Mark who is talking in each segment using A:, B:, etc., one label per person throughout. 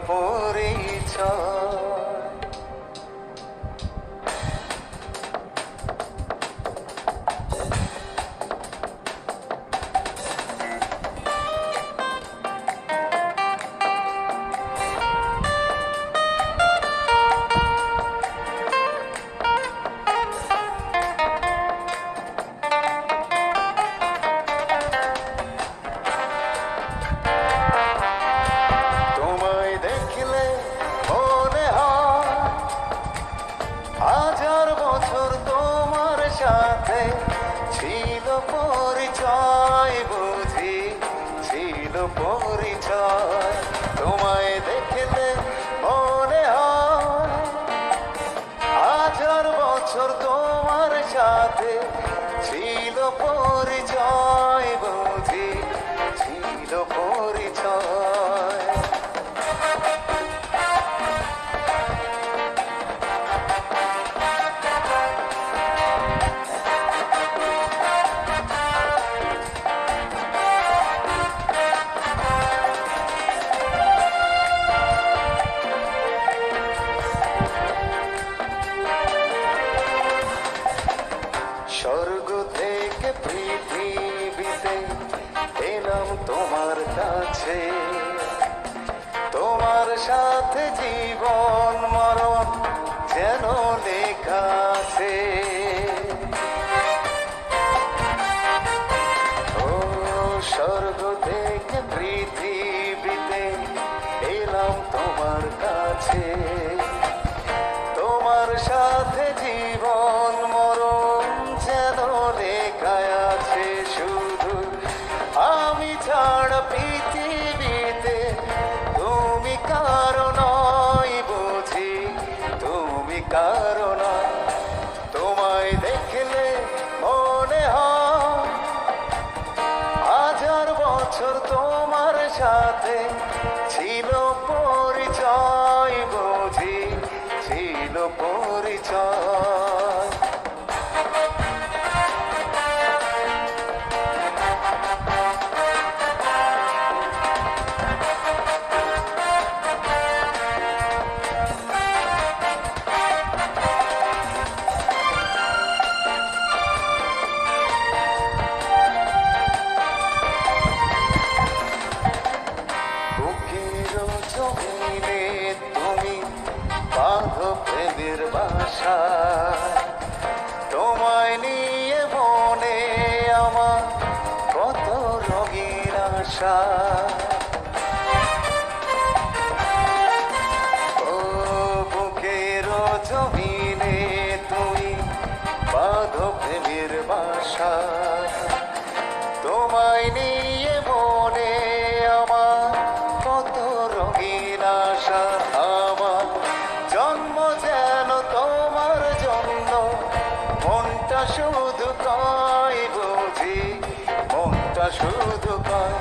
A: পরিচয়। সাথে ছিল পরিচয়, বুঝি ছিল পরিচয়। তোমায় দেখলে মনে হয় 1000 বছর তোমার সাথে ছিল পরিচয়, বুঝি ছিল পরিচয়। স্বর্গ থেকে পৃথিবীতে এলাম তোমার কাছে, তোমার সাথে জীবন মরণ যেন লেখা আছে। ও স্বর্গ থেকে পৃথিবীতে এলাম তোমার কাছে, তোমার সাথে জীবন মরণ যেন লেখা আছে। শুধু আমি ছাড়া পৃথিবীতে তুমি কারো নয়, বুঝি তুমি কারো নয়। তোমায় দেখলে মনে হয় 1000 বছর তোমার সাথে ছিল পরিচয়, বুঝি ছিল পরিচয়। জমিনে তুমি বাঁধো প্রেমের বাসা, তোমায় নিয়ে মনে আমার কত রঙিন আশা। ও বুকের জমিনে তুমি বাঁধো প্রেমের বাসা, তোমায় নিয়ে মনে আমার কত রঙিন আশা। আমার জন্ম যেন তোমার জন্য, মনটা শুধু কয়, বুঝি মনটা শুধু কয়।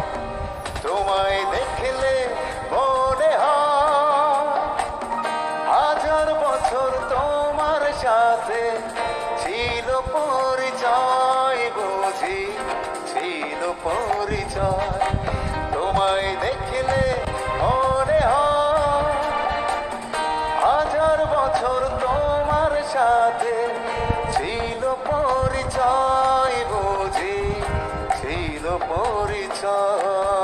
A: তোমায় দেখলে মনে হয় 1000 বছর তোমার সাথে ছিল পরিচয়, বুঝি ছিল পরিচয়। তোমায় দেখলে মনে হয় 1000 বছর তোমার সাথে ছিল পরিচয়, বুঝি ছিল পরিচয়।